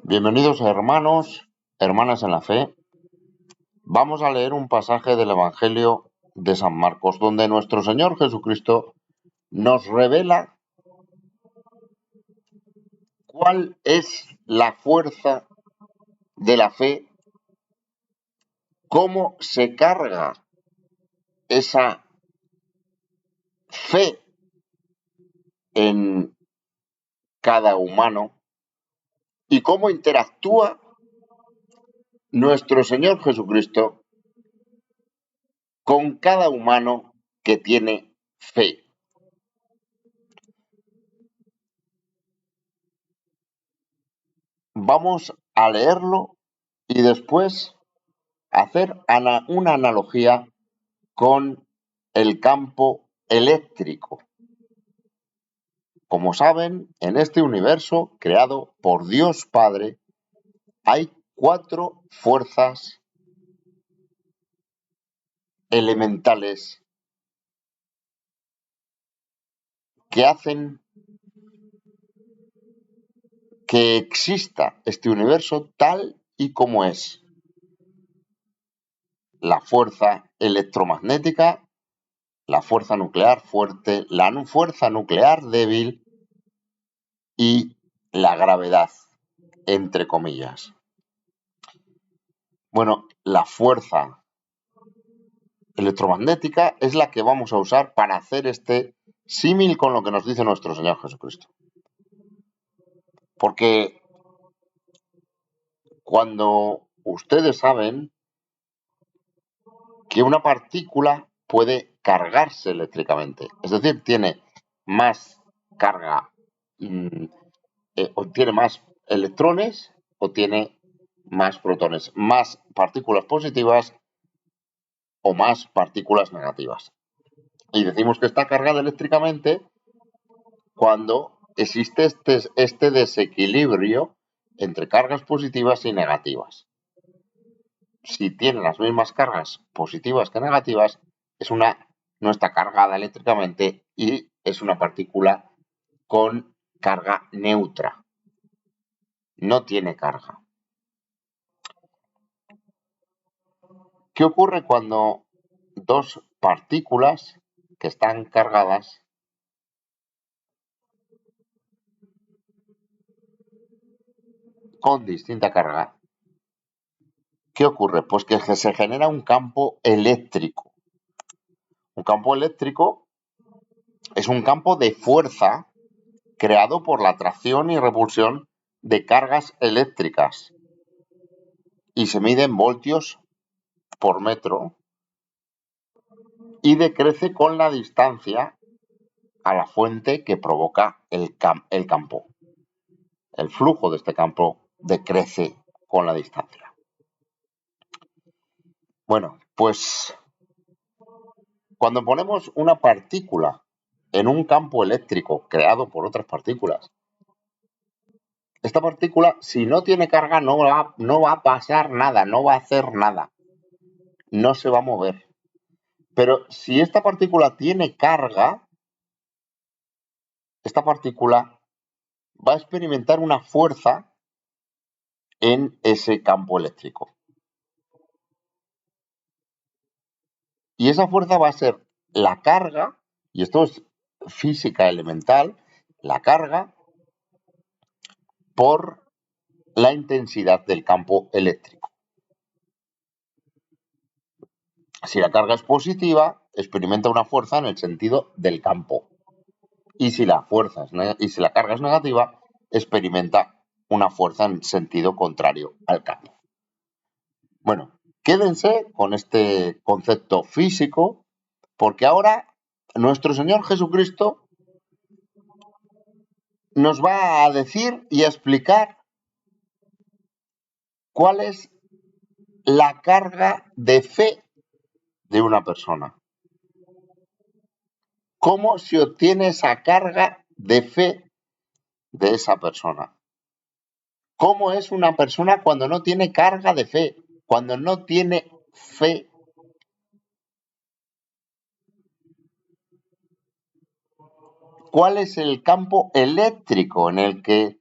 Bienvenidos hermanos, hermanas en la fe. Vamos a leer un pasaje del Evangelio de San Marcos, donde nuestro Señor Jesucristo nos revela cuál es la fuerza de la fe, cómo se carga esa fe en cada humano y cómo interactúa nuestro Señor Jesucristo con cada humano que tiene fe. Vamos a leerlo y después hacer una analogía con el campo eléctrico. Como saben, en este universo creado por Dios Padre hay 4 fuerzas elementales que hacen que exista este universo tal y como es. La fuerza electromagnética, la fuerza nuclear fuerte, la fuerza nuclear débil y la gravedad, entre comillas. Bueno, la fuerza electromagnética es la que vamos a usar para hacer este símil con lo que nos dice nuestro Señor Jesucristo. Porque cuando ustedes saben que una partícula puede cargarse eléctricamente, es decir, tiene más carga, o tiene más electrones o tiene más protones, más partículas positivas o más partículas negativas. Y decimos que está cargada eléctricamente cuando existe este desequilibrio entre cargas positivas y negativas. Si tiene las mismas cargas positivas que negativas, no está cargada eléctricamente y es una partícula con carga neutra. No tiene carga. ¿Qué ocurre cuando dos partículas que están cargadas con distinta carga? ¿Qué ocurre? Pues que se genera un campo eléctrico. Un campo eléctrico es un campo de fuerza creado por la atracción y repulsión de cargas eléctricas y se mide en voltios por metro y decrece con la distancia a la fuente que provoca el campo. El flujo de este campo decrece con la distancia. Bueno, pues cuando ponemos una partícula en un campo eléctrico creado por otras partículas, esta partícula, si no tiene carga, no va a pasar nada, no va a hacer nada, no se va a mover. Pero si esta partícula tiene carga, esta partícula va a experimentar una fuerza en ese campo eléctrico. Y esa fuerza va a ser la carga, y esto es física elemental, la carga por la intensidad del campo eléctrico. Si la carga es positiva, experimenta una fuerza en el sentido del campo. Y si la carga es negativa, experimenta una fuerza en sentido contrario al campo. Bueno, quédense con este concepto físico, porque ahora nuestro Señor Jesucristo nos va a decir y a explicar cuál es la carga de fe de una persona. ¿Cómo se obtiene esa carga de fe de esa persona? ¿Cómo es una persona cuando no tiene carga de fe? Cuando no tiene fe. ¿Cuál es el campo eléctrico en el que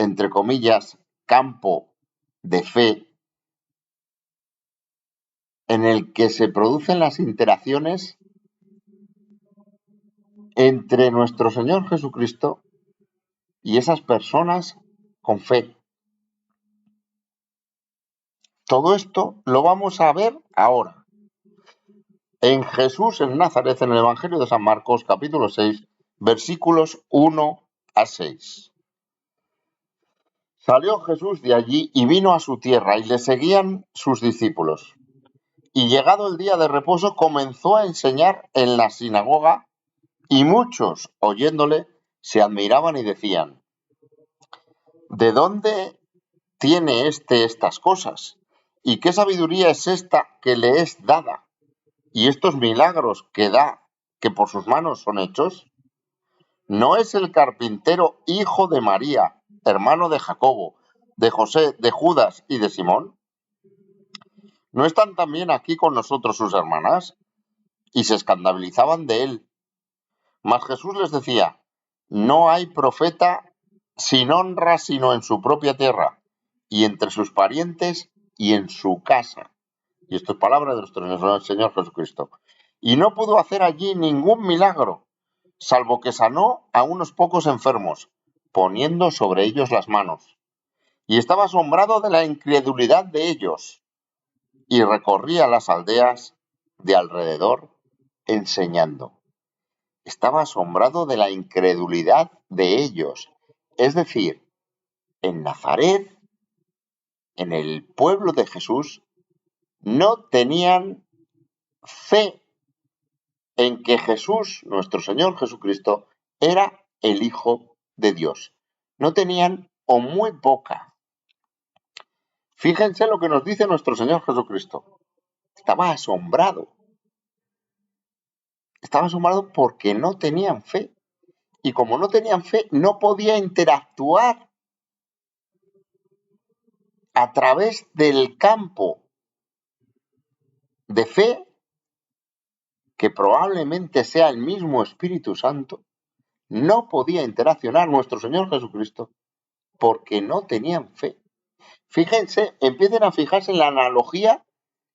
entre comillas, campo de fe en el que se producen las interacciones entre nuestro Señor Jesucristo y esas personas con fe. Todo esto lo vamos a ver ahora. En Jesús en Nazaret, en el Evangelio de San Marcos, capítulo 6, versículos 1 a 6. Salió Jesús de allí y vino a su tierra, y le seguían sus discípulos. Y llegado el día de reposo, comenzó a enseñar en la sinagoga, y muchos, oyéndole, se admiraban y decían: ¿de dónde tiene estas cosas? ¿Y qué sabiduría es esta que le es dada? ¿Y estos milagros que da, que por sus manos son hechos? ¿No es el carpintero hijo de María, hermano de Jacobo, de José, de Judas y de Simón? ¿No están también aquí con nosotros sus hermanas? Y se escandalizaban de él. Mas Jesús les decía: no hay profeta sin honra sino en su propia tierra, y entre sus parientes y en su casa. Y esto es palabra de nuestro Señor Jesucristo. Y no pudo hacer allí ningún milagro, salvo que sanó a unos pocos enfermos, poniendo sobre ellos las manos. Y estaba asombrado de la incredulidad de ellos, y recorría las aldeas de alrededor enseñando. Estaba asombrado de la incredulidad de ellos. Es decir, en Nazaret, en el pueblo de Jesús, no tenían fe en que Jesús, nuestro Señor Jesucristo, era el Hijo de Dios. No tenían o muy poca. Fíjense lo que nos dice nuestro Señor Jesucristo. Estaba asombrado. Estaba asombrado porque no tenían fe. Y como no tenían fe, no podía interactuar a través del campo de fe, que probablemente sea el mismo Espíritu Santo. No podía interaccionar nuestro Señor Jesucristo porque no tenían fe. Fíjense, empiecen a fijarse en la analogía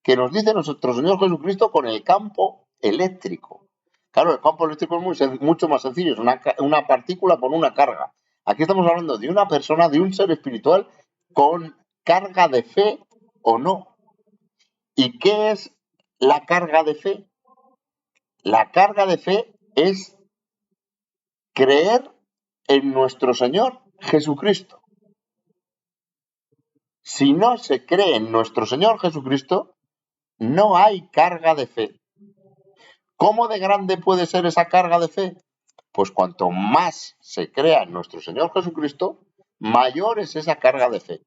que nos dice nuestro Señor Jesucristo con el campo eléctrico. Claro, el campo eléctrico es mucho más sencillo, es una partícula con una carga. Aquí estamos hablando de una persona, de un ser espiritual con carga de fe o no. ¿Y qué es la carga de fe? La carga de fe es creer en nuestro Señor Jesucristo. Si no se cree en nuestro Señor Jesucristo, no hay carga de fe. ¿Cómo de grande puede ser esa carga de fe? Pues cuanto más se crea en nuestro Señor Jesucristo, mayor es esa carga de fe.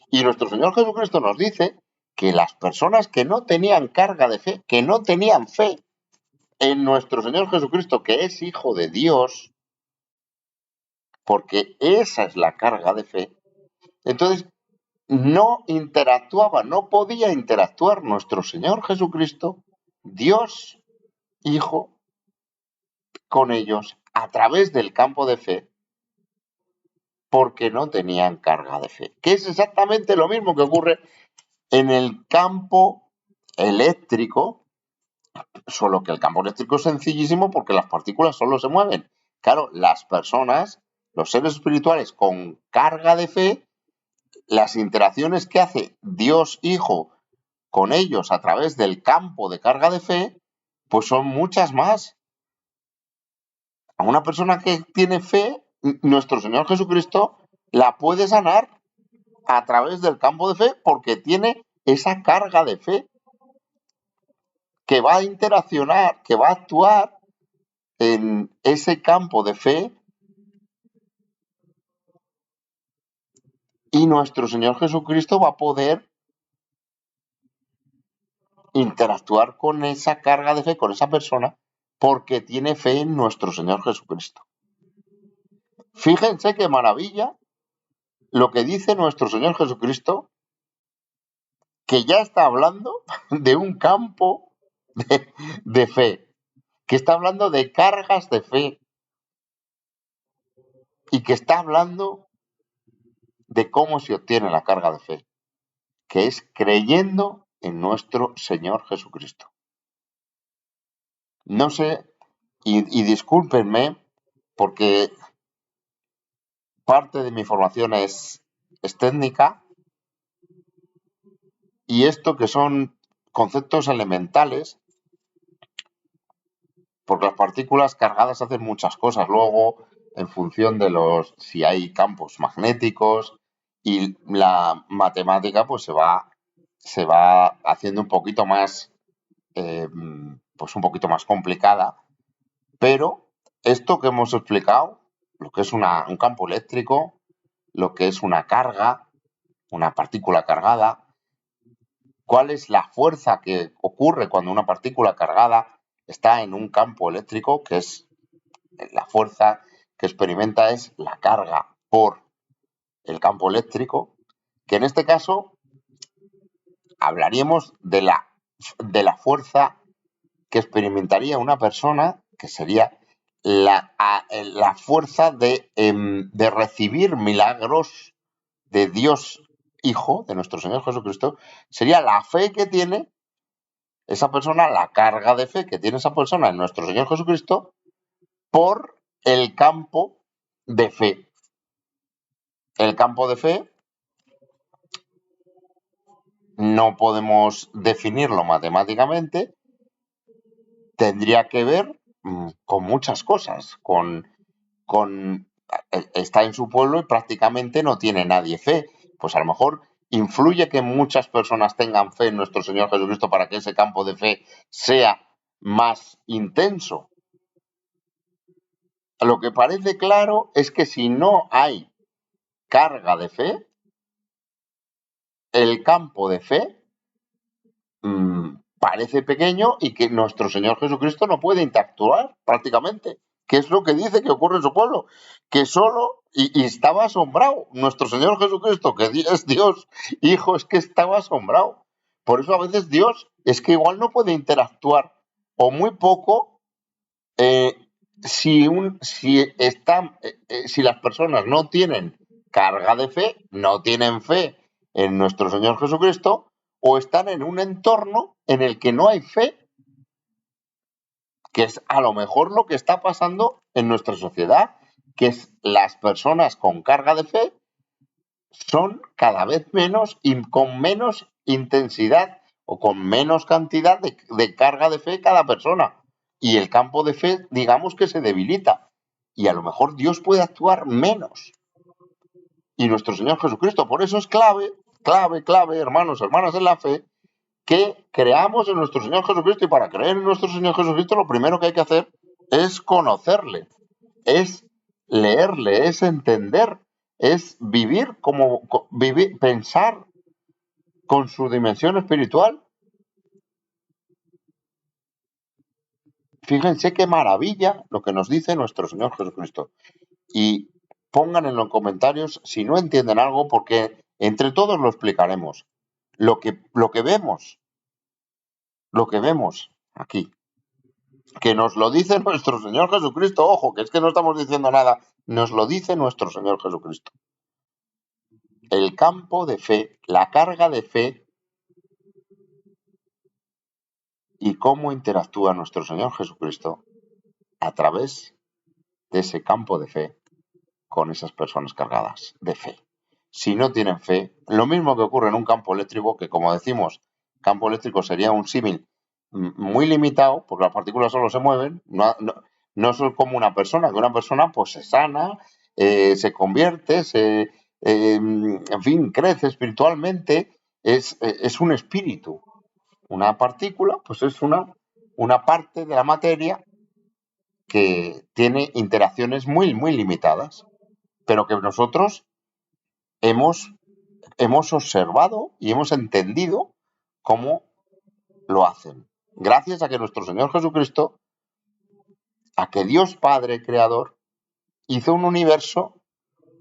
Y nuestro Señor Jesucristo nos dice que las personas que no tenían carga de fe, que no tenían fe en nuestro Señor Jesucristo, que es Hijo de Dios, porque esa es la carga de fe, entonces no interactuaba, no podía interactuar nuestro Señor Jesucristo, Dios Hijo, con ellos a través del campo de fe, porque no tenían carga de fe. Que es exactamente lo mismo que ocurre en el campo eléctrico, solo que el campo eléctrico es sencillísimo porque las partículas solo se mueven. Claro, las personas, los seres espirituales con carga de fe, las interacciones que hace Dios Hijo con ellos a través del campo de carga de fe, pues son muchas más. A una persona que tiene fe, nuestro Señor Jesucristo la puede sanar a través del campo de fe porque tiene esa carga de fe que va a interaccionar, que va a actuar en ese campo de fe, y nuestro Señor Jesucristo va a poder interactuar con esa carga de fe, con esa persona, porque tiene fe en nuestro Señor Jesucristo. Fíjense qué maravilla lo que dice nuestro Señor Jesucristo, que ya está hablando de un campo de fe, que está hablando de cargas de fe y que está hablando de cómo se obtiene la carga de fe, que es creyendo en nuestro Señor Jesucristo. No sé, y discúlpenme, porque parte de mi formación es técnica, y esto que son conceptos elementales, porque las partículas cargadas hacen muchas cosas luego en función de si hay campos magnéticos, y la matemática pues se va haciendo un poquito más, pues un poquito más complicada, pero esto que hemos explicado, lo que es un campo eléctrico, lo que es una carga, una partícula cargada, cuál es la fuerza que ocurre cuando una partícula cargada está en un campo eléctrico, que es la fuerza que experimenta es la carga por el campo eléctrico, que en este caso hablaríamos de la fuerza que experimentaría una persona, que sería la fuerza de recibir milagros de Dios Hijo, de nuestro Señor Jesucristo, sería la fe que tiene esa persona, la carga de fe que tiene esa persona en nuestro Señor Jesucristo por el campo de fe. El campo de fe no podemos definirlo matemáticamente, tendría que ver con muchas cosas, está en su pueblo y prácticamente no tiene nadie fe. Pues a lo mejor influye que muchas personas tengan fe en nuestro Señor Jesucristo para que ese campo de fe sea más intenso. Lo que parece claro es que si no hay carga de fe, el campo de fe parece pequeño y que nuestro Señor Jesucristo no puede interactuar prácticamente. ¿Qué es lo que dice que ocurre en su pueblo? Que solo, y estaba asombrado, nuestro Señor Jesucristo, que es Dios, Hijo, es que estaba asombrado. Por eso a veces Dios es que igual no puede interactuar, o muy poco, si las personas no tienen carga de fe, no tienen fe en nuestro Señor Jesucristo, o están en un entorno en el que no hay fe, que es a lo mejor lo que está pasando en nuestra sociedad, que es las personas con carga de fe son cada vez menos y con menos intensidad o con menos cantidad de carga de fe cada persona. Y el campo de fe, digamos que se debilita. Y a lo mejor Dios puede actuar menos. Y nuestro Señor Jesucristo, por eso es clave, hermanos, hermanas en la fe, que creamos en nuestro Señor Jesucristo. Y para creer en nuestro Señor Jesucristo, lo primero que hay que hacer es conocerle, es leerle, es entender, es vivir pensar con su dimensión espiritual. Fíjense qué maravilla lo que nos dice nuestro Señor Jesucristo. Y pongan en los comentarios si no entienden algo, porque entre todos lo explicaremos. Lo que vemos aquí, que nos lo dice nuestro Señor Jesucristo, ojo, que es que no estamos diciendo nada, nos lo dice nuestro Señor Jesucristo. El campo de fe, la carga de fe y cómo interactúa nuestro Señor Jesucristo a través de ese campo de fe con esas personas cargadas de fe. Si no tienen fe, lo mismo que ocurre en un campo eléctrico, que como decimos, campo eléctrico sería un símil muy limitado, porque las partículas solo se mueven, no son como una persona, que una persona pues se sana, se convierte, en fin, crece espiritualmente, es un espíritu. Una partícula pues es una parte de la materia que tiene interacciones muy, muy limitadas, pero que nosotros hemos observado y hemos entendido cómo lo hacen. Gracias a que nuestro Señor Jesucristo, a que Dios Padre Creador, hizo un universo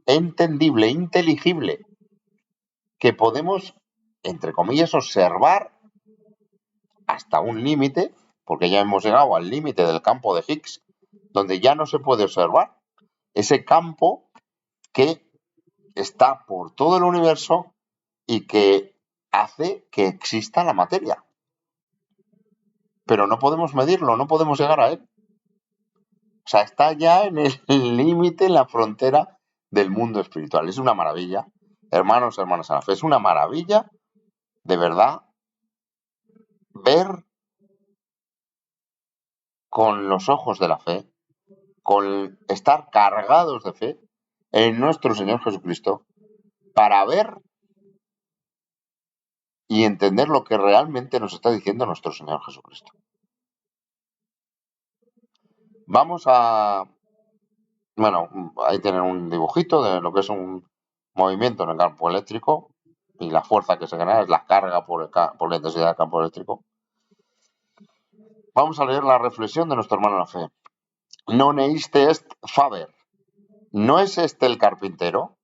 entendible, inteligible, que podemos, entre comillas, observar hasta un límite, porque ya hemos llegado al límite del campo de Higgs, donde ya no se puede observar ese campo que está por todo el universo y que hace que exista la materia. Pero no podemos medirlo, no podemos llegar a él. O sea, está ya en el límite, en la frontera del mundo espiritual. Es una maravilla. Hermanos, hermanas en la fe, es una maravilla, de verdad, ver con los ojos de la fe, con estar cargados de fe en nuestro Señor Jesucristo, para ver y entender lo que realmente nos está diciendo nuestro Señor Jesucristo. Vamos a... Bueno, ahí tienen un dibujito de lo que es un movimiento en el campo eléctrico y la fuerza que se genera es la carga por la intensidad del campo eléctrico. Vamos a leer la reflexión de nuestro hermano en la fe. Non eiste est faber. ¿No es este el carpintero?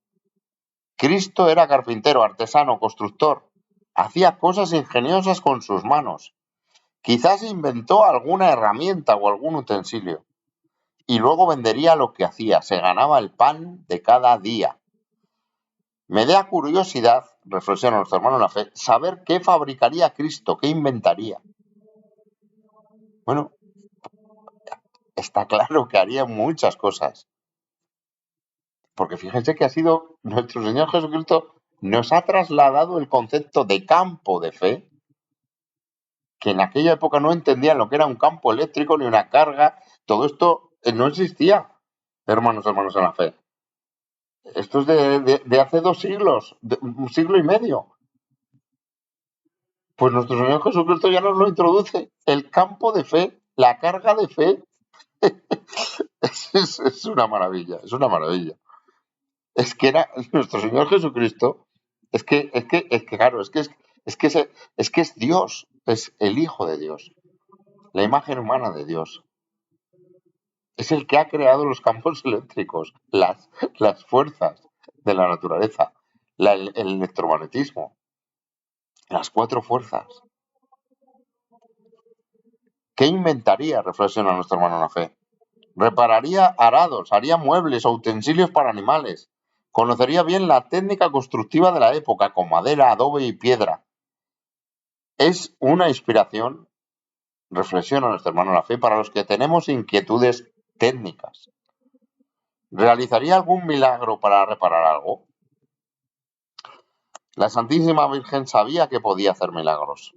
Cristo era carpintero, artesano, constructor. Hacía cosas ingeniosas con sus manos. Quizás inventó alguna herramienta o algún utensilio. Y luego vendería lo que hacía. Se ganaba el pan de cada día. Me da curiosidad, reflexiona nuestro hermano en la fe, saber qué fabricaría Cristo, qué inventaría. Bueno, está claro que haría muchas cosas. Porque fíjense que ha sido nuestro Señor Jesucristo, nos ha trasladado el concepto de campo de fe, que en aquella época no entendían lo que era un campo eléctrico ni una carga. Todo esto no existía, hermanos en la fe. Esto es de hace 2 siglos, un siglo y medio. Pues nuestro Señor Jesucristo ya nos lo introduce. El campo de fe, la carga de fe, es una maravilla, es una maravilla. Es que era nuestro Señor Jesucristo, claro, es que es Dios, es el Hijo de Dios, la imagen humana de Dios. Es el que ha creado los campos eléctricos, las fuerzas de la naturaleza, el electromagnetismo, las 4 fuerzas. ¿Qué inventaría? Reflexiona nuestro hermano en la fe. Repararía arados, haría muebles o utensilios para animales. Conocería bien la técnica constructiva de la época, con madera, adobe y piedra. Es una inspiración, reflexiona nuestro hermano en la fe, para los que tenemos inquietudes técnicas. ¿Realizaría algún milagro para reparar algo? La Santísima Virgen sabía que podía hacer milagros.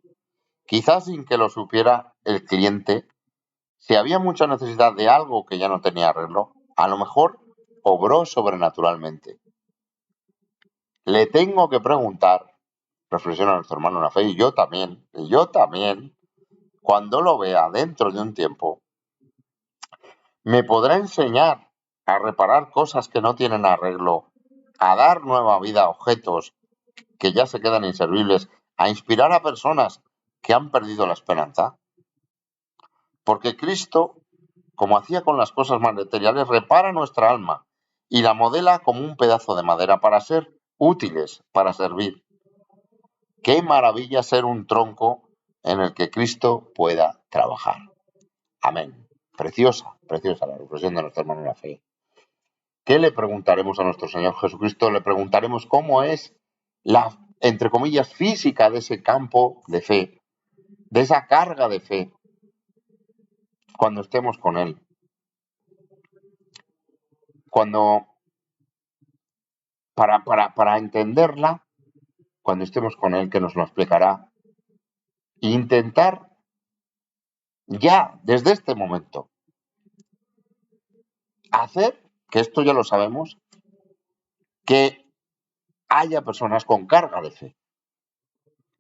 Quizás sin que lo supiera el cliente, si había mucha necesidad de algo que ya no tenía arreglo, a lo mejor obró sobrenaturalmente. Le tengo que preguntar, reflexiona nuestro hermano en la fe, y yo también, cuando lo vea dentro de un tiempo, me podrá enseñar a reparar cosas que no tienen arreglo, a dar nueva vida a objetos que ya se quedan inservibles, a inspirar a personas que han perdido la esperanza. Porque Cristo, como hacía con las cosas materiales, repara nuestra alma y la modela como un pedazo de madera para ser útiles, para servir. Qué maravilla ser un tronco en el que Cristo pueda trabajar. Amén. Preciosa, preciosa la reflexión de nuestro hermano en la fe. ¿Qué le preguntaremos a nuestro Señor Jesucristo? Le preguntaremos cómo es la, entre comillas, física de ese campo de fe, de esa carga de fe, cuando estemos con Él. Cuando, para entenderla, cuando estemos con Él, que nos lo explicará, e intentar ya, desde este momento, hacer, que esto ya lo sabemos, que haya personas con carga de fe,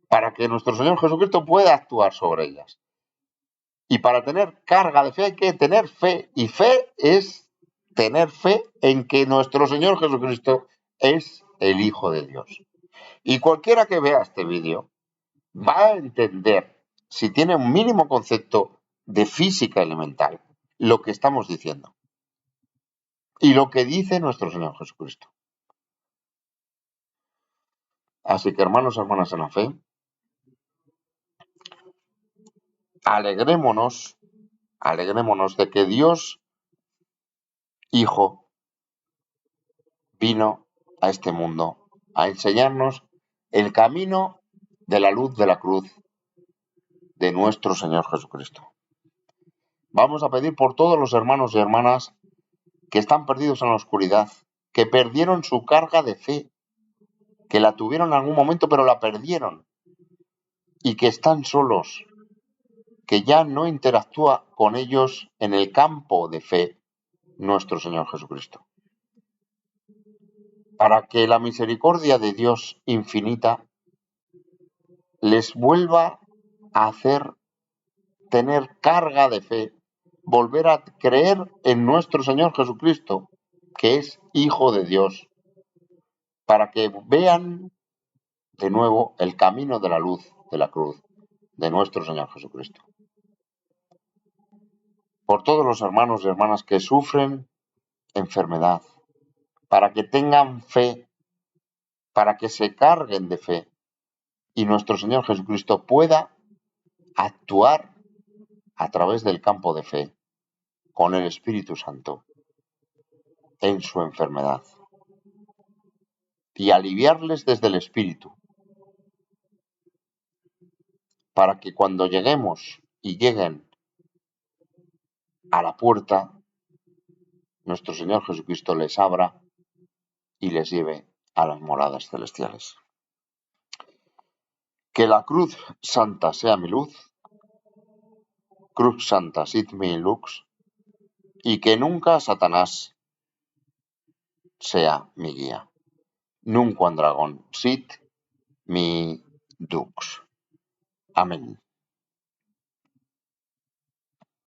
para que nuestro Señor Jesucristo pueda actuar sobre ellas. Y para tener carga de fe hay que tener fe, y fe es tener fe en que nuestro Señor Jesucristo es el Hijo de Dios. Y cualquiera que vea este vídeo va a entender, si tiene un mínimo concepto de física elemental, lo que estamos diciendo y lo que dice nuestro Señor Jesucristo. Así que, hermanos y hermanas en la fe, alegrémonos de que Dios Hijo vino a este mundo, a enseñarnos el camino de la luz de la cruz de nuestro Señor Jesucristo. Vamos a pedir por todos los hermanos y hermanas que están perdidos en la oscuridad, que perdieron su carga de fe, que la tuvieron en algún momento pero la perdieron y que están solos, que ya no interactúa con ellos en el campo de fe nuestro Señor Jesucristo. Para que la misericordia de Dios infinita les vuelva a hacer tener carga de fe, volver a creer en nuestro Señor Jesucristo, que es Hijo de Dios, para que vean de nuevo el camino de la luz de la cruz de nuestro Señor Jesucristo. Por todos los hermanos y hermanas que sufren enfermedad, para que tengan fe, para que se carguen de fe y nuestro Señor Jesucristo pueda actuar a través del campo de fe con el Espíritu Santo en su enfermedad y aliviarles desde el Espíritu, para que cuando lleguemos y lleguen a la puerta, nuestro Señor Jesucristo les abra y les lleve a las moradas celestiales. Que la cruz santa sea mi luz, cruz santa sit mi lux, y que nunca Satanás sea mi guía. Nunca un dragón sit mi dux. Amén.